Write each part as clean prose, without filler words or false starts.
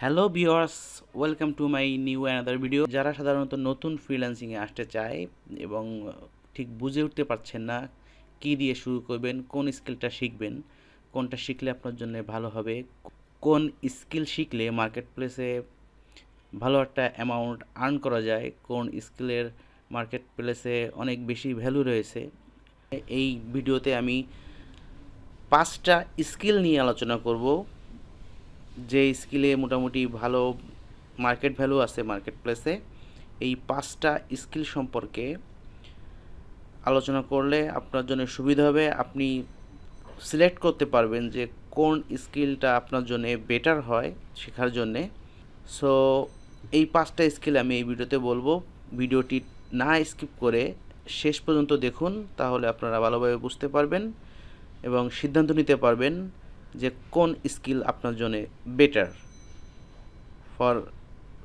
Hello viewers, welcome to my new another video. যারা সাধারণত নতুন ফ্রিল্যান্সিংয়ে আসতে চায় এবং ঠিক বুঝে উঠতে পারছেন না কী দিয়ে শুরু করবেন, কোন স্কিলটা শিখবেন, কোনটা শিখলে আপনার জন্য ভালো হবে, কোন স্কিল শিখলে মার্কেট প্লেসে ভালো একটা অ্যামাউন্ট আর্ন করা যায়, কোন স্কিলের মার্কেট প্লেসে অনেক বেশি ভ্যালু রয়েছে, এই ভিডিওতে আমি 5টা স্কিল নিয়ে আলোচনা করব যে স্কিলে মোটামুটি ভালো মার্কেট ভ্যালু আছে মার্কেট প্লেসে। এই 5টা স্কিল সম্পর্কে আলোচনা করলে আপনার জন্য সুবিধা হবে। আপনি সিলেক্ট করতে পারবেন যে কোন স্কিলটা আপনার জন্য বেটার হয় শেখার জন্যে। সো এই 5টা স্কিল আমি এই ভিডিওতে বলবো। ভিডিওটি না স্কিপ করে শেষ পর্যন্ত দেখুন, তাহলে আপনারা ভালোভাবে বুঝতে পারবেন এবং সিদ্ধান্ত নিতে পারবেন যে কোন স্কিল আপনার জন্য better for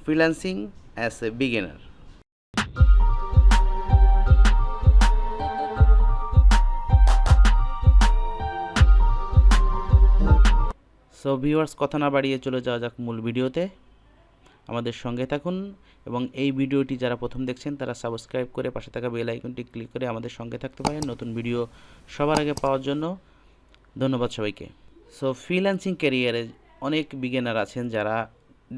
freelancing as a beginner. So viewers, কথা না বাড়িয়ে চলে যাওয়া যাক মূল ভিডিওতে। আমাদের সঙ্গে থাকুন এবং এই ভিডিওটি যারা প্রথম দেখছেন তারা সাবস্ক্রাইব করে পাশে থাকা বেল আইকনটি ক্লিক করে আমাদের সঙ্গে থাকতে পারেন নতুন ভিডিও সবার আগে পাওয়ার জন্য। ধন্যবাদ সবাইকে। সো ফ্রিল্যান্সিং ক্যারিয়ারে অনেক বিগিনার আছেন যারা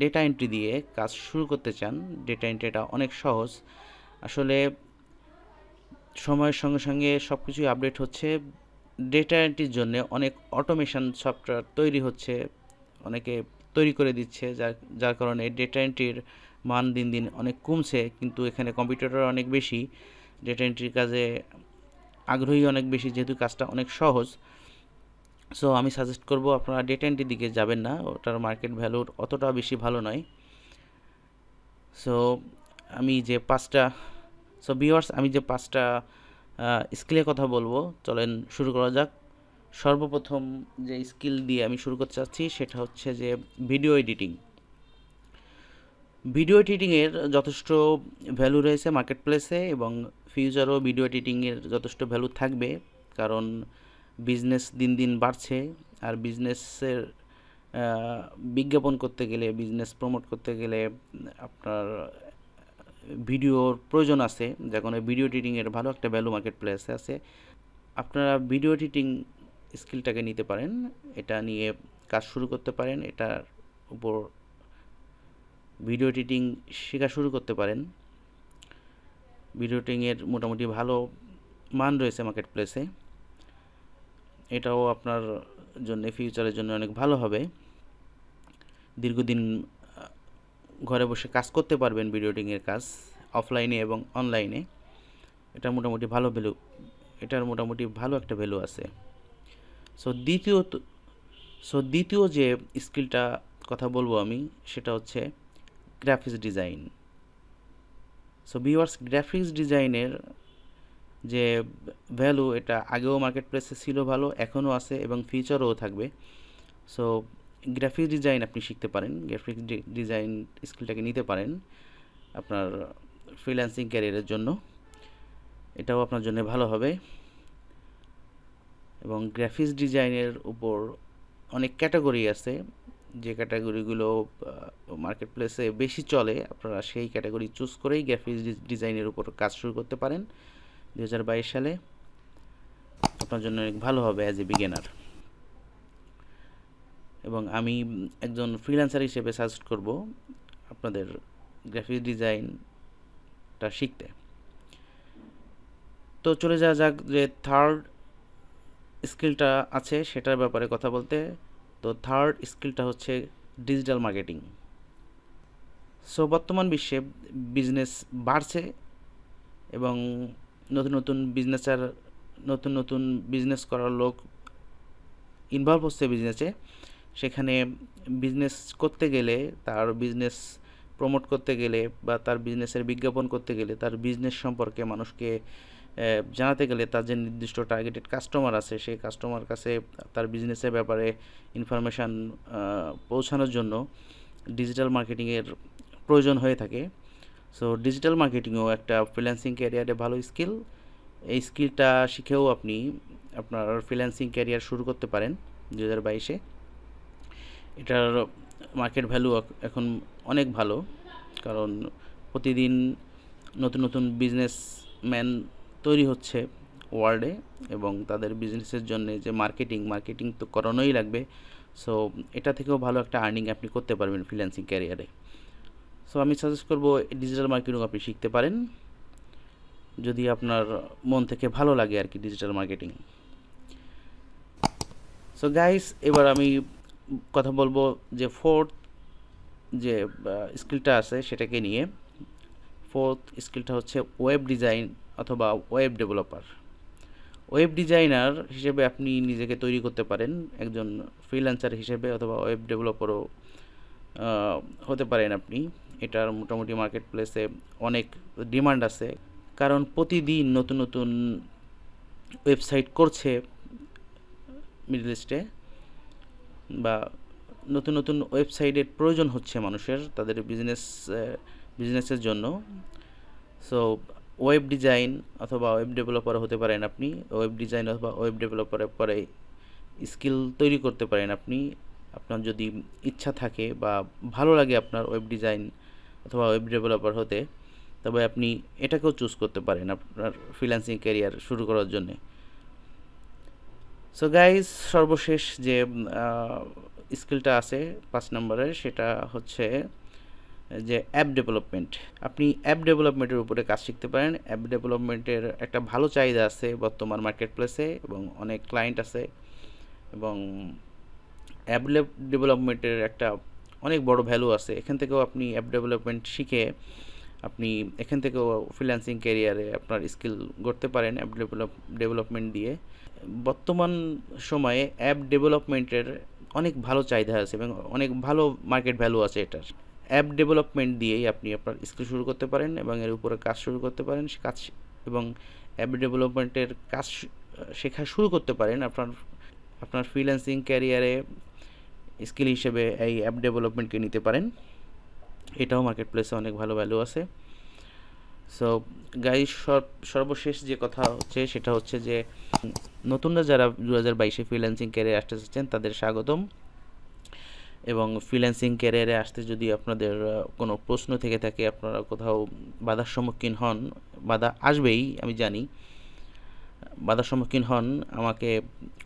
ডেটা এন্ট্রি দিয়ে কাজ শুরু করতে চান। ডেটা এন্ট্রিটা অনেক সহজ। আসলে সময়ের সঙ্গে সঙ্গে সব কিছুই আপডেট হচ্ছে। ডেটা এন্ট্রির জন্য অনেক অটোমেশন সফটওয়্যার তৈরি হচ্ছে, অনেকে তৈরি করে দিচ্ছে, যার যার কারণে ডেটা এন্ট্রির মান দিন দিন অনেক কমছে। কিন্তু এখানে কম্পিউটার অনেক বেশি, ডেটা এন্ট্রির কাজে আগ্রহী অনেক বেশি, যেহেতু কাজটা অনেক সহজ। সো আমি সাজেস্ট করব আপনারা ডেটা এন্ট্রির দিকে যাবেন না, ওটার মার্কেট ভ্যালুর অতটা বেশি ভালো নয়। সো আমি যে পাঁচটা ভিউয়ার্স, আমি যে 5টা স্কিলের কথা বলবো, চলেন শুরু করা যাক। সর্বপ্রথম যে স্কিল দিয়ে আমি শুরু করতে চাচ্ছি সেটা হচ্ছে যে ভিডিও এডিটিং। ভিডিও এডিটিংয়ের যথেষ্ট ভ্যালু রয়েছে মার্কেট প্লেসে এবং ফিউচারও ভিডিও এডিটিংয়ের যথেষ্ট ভ্যালু থাকবে, কারণ বিজনেস দিন দিন বাড়ছে। আর বিজনেসের বিজ্ঞাপন করতে গেলে, বিজনেস প্রমোট করতে গেলে আপনার ভিডিওর প্রয়োজন আছে, যার কারণে ভিডিও এডিটিংয়ের ভালো একটা ভ্যালু মার্কেট প্লেসে আছে। আপনারা ভিডিও এডিটিং স্কিলটাকে নিতে পারেন, এটা নিয়ে কাজ শুরু করতে পারেন, এটার উপর ভিডিও এডিটিং শেখা শুরু করতে পারেন। ভিডিও এডিটিংয়ের মোটামুটি ভালো মান রয়েছে মার্কেট প্লেসে, এটাও আপনার জন্য ফিউচারের জন্য অনেক ভালো হবে। দীর্ঘদিন ঘরে বসে কাজ করতে পারবেন ভিডিও এডিটিংয়ের কাজ, অফলাইনে এবং অনলাইনে। এটা মোটামুটি ভালো ভ্যালু, এটার মোটামুটি ভালো একটা ভ্যালু আছে। সো দ্বিতীয় যে স্কিলটা কথা বলবো আমি, সেটা হচ্ছে graphics design. So viewers, graphics ডিজাইনের যে ভ্যালু, এটা আগেও মার্কেট প্লেসে ছিল ভালো, এখনও আছে এবং ফিউচারও থাকবে। সো গ্রাফিক্স ডিজাইন আপনি শিখতে পারেন, গ্রাফিক্স ডিজাইন স্কিলটাকে নিতে পারেন আপনার ফ্রিল্যান্সিং ক্যারিয়ারের জন্য, এটাও আপনার জন্য ভালো হবে। এবং গ্রাফিক্স ডিজাইনের উপর অনেক ক্যাটাগরি আছে, যে ক্যাটাগরিগুলো মার্কেট প্লেসে বেশি চলে, আপনারা সেই ক্যাটাগরি চুজ করেই গ্রাফিক্স ডিজাইনের উপর কাজ শুরু করতে পারেন 2022 সালে। আপনার জন্য অনেক ভালো হবে অ্যাজ এ বিগিনার। এবং আমি একজন ফ্রিল্যান্সার হিসেবে সাজেস্ট করব আপনাদের গ্রাফিক্স ডিজাইনটা শিখতে। তো চলে যাওয়া যাক যে থার্ড স্কিলটা আছে সেটার ব্যাপারে কথা বলতে। তো থার্ড স্কিলটা হচ্ছে ডিজিটাল মার্কেটিং। সো বর্তমান বিশ্বে বিজনেস বাড়ছে এবং নতুন নতুন বিজনেসার, নতুন নতুন বিজনেস করার লোক ইনভলভ হচ্ছে বিজনেসে। সেখানে বিজনেস করতে গেলে, তার বিজনেস প্রমোট করতে গেলে বা তার বিজনেসের বিজ্ঞাপন করতে গেলে, তার বিজনেস সম্পর্কে মানুষকে জানাতে গেলে, তার যে নির্দিষ্ট টার্গেটেড কাস্টমার আছে সেই কাস্টমার কাছে তার বিজনেসের ব্যাপারে ইনফরমেশান পৌঁছানোর জন্য ডিজিটাল মার্কেটিংয়ের প্রয়োজন হয়ে থাকে। সো ডিজিটাল মার্কেটিংও একটা ফ্রিল্যান্সিং ক্যারিয়ারে ভালো স্কিল। এই স্কিলটা শিখেও আপনি আপনার ফ্রিল্যান্সিং ক্যারিয়ার শুরু করতে পারেন 2022-এ। এটার মার্কেট ভ্যালু এখন অনেক ভালো, কারণ প্রতিদিন নতুন নতুন বিজনেসম্যান তৈরি হচ্ছে ওয়ার্ল্ডে, এবং তাদের বিজনেসের জন্য যে মার্কেটিং তো করানোই লাগবে। সো এটা থেকেও ভালো একটা আর্নিং আপনি করতে পারবেন ফ্রিল্যান্সিং ক্যারিয়ারে। সো আমি সাজেস্ট করব ডিজিটাল মার্কেটিং আপনি শিখতে পারেন, যদি আপনার মন থেকে ভালো লাগে আর কি ডিজিটাল মার্কেটিং। সো গাইস, এবার আমি কথা বলবো যে ফোর্থ যে স্কিলটা আছে সেটাকে নিয়ে। ফোর্থ স্কিলটা হচ্ছে ওয়েব ডিজাইন অথবা ওয়েব ডেভেলপার। ওয়েব ডিজাইনার হিসেবে আপনি নিজেকে তৈরি করতে পারেন একজন ফ্রিল্যান্সার হিসেবে, অথবা ওয়েব ডেভেলপারও হতে পারেন আপনি। এটার মোটামুটি মার্কেট প্লেসে অনেক ডিমান্ড আছে, কারণ প্রতিদিন নতুন নতুন ওয়েবসাইট করছে মিডল ইস্টে, বা নতুন নতুন ওয়েবসাইটের প্রয়োজন হচ্ছে মানুষের তাদের বিজনেসের জন্য। সো ওয়েব ডিজাইন অথবা ওয়েব ডেভেলপার হতে পারেন আপনি। ওয়েব ডিজাইন অথবা ওয়েব ডেভেলপারের পরে স্কিল তৈরি করতে পারেন আপনি, আপনার যদি ইচ্ছা থাকে বা ভালো লাগে আপনার ওয়েব ডিজাইন অথবা ওয়েব ডেভেলপার হতে, তবে আপনি এটাকেও চুজ করতে পারেন আপনার ফ্রিল্যান্সিং ক্যারিয়ার শুরু করার জন্যে। সো গাইজ, সর্বশেষ যে স্কিলটা আছে 5 নম্বরের, সেটা হচ্ছে যে অ্যাপ ডেভেলপমেন্ট। আপনি অ্যাপ ডেভেলপমেন্টের উপরে কাজ শিখতে পারেন। অ্যাপ ডেভেলপমেন্টের একটা ভালো চাহিদা আছে বর্তমান মার্কেট প্লেসে, এবং অনেক ক্লায়েন্ট আছে, এবং অ্যাপ ডেভেলপমেন্টের একটা অনেক বড় ভ্যালু আছে। এখান থেকেও আপনি অ্যাপ ডেভেলপমেন্ট শিখে আপনি এখান থেকেও ফ্রিল্যান্সিং ক্যারিয়ারে আপনার স্কিল গড়তে পারেন অ্যাপ ডেভেলপমেন্ট দিয়ে। বর্তমান সময়ে অ্যাপ ডেভেলপমেন্টের অনেক ভালো চাহিদা আছে এবং অনেক ভালো মার্কেট ভ্যালু আছে এটার। অ্যাপ ডেভেলপমেন্ট দিয়েই আপনি আপনার স্কিল শুরু করতে পারেন এবং এর উপরে কাজ শুরু করতে পারেন, এবং অ্যাপ ডেভেলপমেন্টের কাজ শেখা শুরু করতে পারেন আপনার ফ্রিল্যান্সিং ক্যারিয়ারে স্কিল হিসেবে এই অ্যাপ ডেভেলপমেন্টকে নিতে পারেন। এটাও মার্কেট প্লেসে অনেক ভালো ভ্যালু আছে। সো গাইস, সর্বশেষ যে কথা হচ্ছে সেটা হচ্ছে যে নতুনরা যারা 2022-এ ফ্রিল্যান্সিং ক্যারিয়ারে আসতে চাচ্ছেন তাদের স্বাগতম। এবং ফ্রিল্যান্সিং ক্যারিয়ারে আসতে যদি আপনাদের কোনো প্রশ্ন থেকে থাকে, আপনারা কোথাও বাধার সম্মুখীন হন, বাধা আসবেই আমি জানি, বাধার সম্মুখীন হন, আমাকে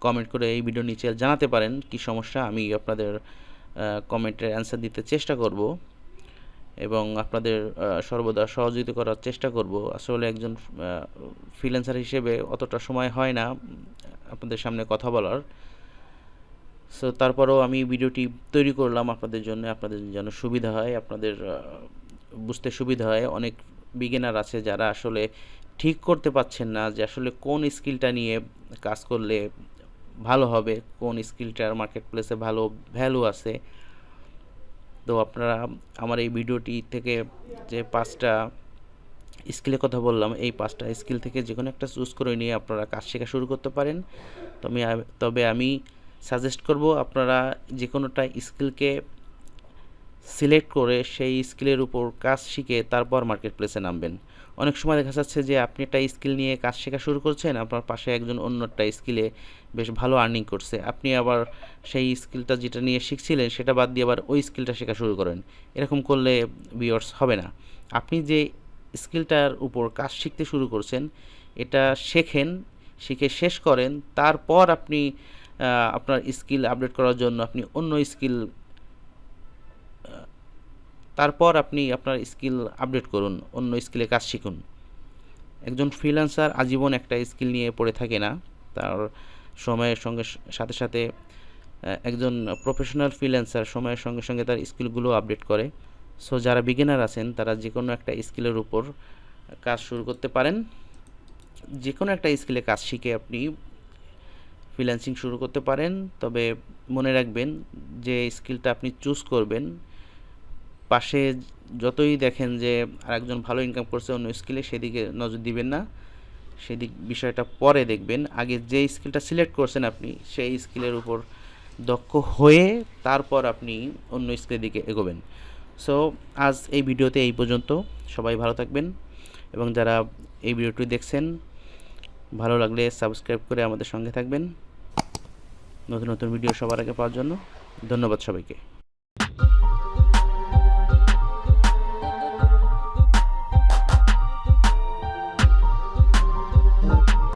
কমেন্ট করে এই ভিডিও নিচে জানাতে পারেন কি সমস্যা। আমি আপনাদের কমেন্টের অ্যান্সার দিতে চেষ্টা করব এবং আপনাদের সর্বদা সহযোগিতা করার চেষ্টা করব। আসলে একজন ফ্রিল্যান্সার হিসেবে অতটা সময় হয় না আপনাদের সামনে কথা বলার। সো তারপরেও আমি ভিডিওটি তৈরি করলাম আপনাদের জন্য, আপনাদের যেন সুবিধা হয়, আপনাদের বুঝতে সুবিধা হয়। অনেক বিগিনার আছে যারা আসলে ঠিক করতে পারছেন না যে আসলে কোন স্কিলটা নিয়ে কাজ করলে ভালো হবে, কোন স্কিলটার মার্কেট প্লেসে ভালো ভ্যালু আছে। তো আপনারা আমার এই ভিডিওটি থেকে যে 5টা স্কিলের কথা বললাম, এই 5টা স্কিল থেকে যে কোনো একটা চুজ করে নিয়ে আপনারা কাজ শেখা শুরু করতে পারেন। তবে আমি সাজেস্ট করব আপনারা যে কোনোটা স্কিলকে সিলেক্ট করে সেই স্কিলের উপর কাজ শিখে তারপর মার্কেট প্লেসে নামবেন। অনেক সময় দেখা যাচ্ছে যে আপনি একটা স্কিল নিয়ে কাজ শেখা শুরু করছেন, আপনার পাশে একজন অন্য একটা স্কিলে বেশ ভালো আর্নিং করছে, আপনি আবার সেই স্কিলটা যেটা নিয়ে শিখছিলেন সেটা বাদ দিয়ে আবার ওই স্কিলটা শেখা শুরু করেন। এরকম করলে ভিউয়ার্স হবে না। আপনি যে স্কিলটার উপর কাজ শিখতে শুরু করছেন এটা শেখেন, শিখে শেষ করেন, তারপর আপনি আপনার স্কিল আপডেট করার জন্য আপনি অন্য স্কিল, তারপর আপনি আপনার স্কিল আপডেট করুন, অন্য স্কিলে কাজ শিখুন। একজন ফ্রিল্যান্সার আজীবন একটা স্কিল নিয়ে পড়ে থাকে না, তার সময়ের সঙ্গে সাথে সাথে একজন প্রফেশনাল ফ্রিল্যান্সার সময়ের সঙ্গে সঙ্গে তার স্কিলগুলো আপডেট করে। সো যারা বিগিনার আছেন তারা যে কোনো একটা স্কিলের উপর কাজ শুরু করতে পারেন। যে কোনো একটা স্কিলে কাজ শিখে আপনি ফ্রিল্যান্সিং শুরু করতে পারেন। তবে মনে রাখবেন যে স্কিলটা আপনি চুজ করবেন, পাশে যতই দেখেন যে আরেকজন ভালো ইনকাম করছে অন্য স্কিলে, সেদিকে নজর দিবেন না, সেদিক বিষয়টা পরে দেখবেন। আগে যে স্কিলটা সিলেক্ট করছেন আপনি সেই স্কিলের উপর দক্ষ হয়ে তারপর আপনি অন্য স্কিলের দিকে এগোবেন। সো আজ এই ভিডিওতে এই পর্যন্ত। সবাই ভালো থাকবেন, এবং যারা এই ভিডিওটি দেখছেন ভালো লাগলে সাবস্ক্রাইব করে আমাদের সঙ্গে থাকবেন নতুন নতুন ভিডিও সবার আগে পাওয়ার জন্য। ধন্যবাদ সবাইকে।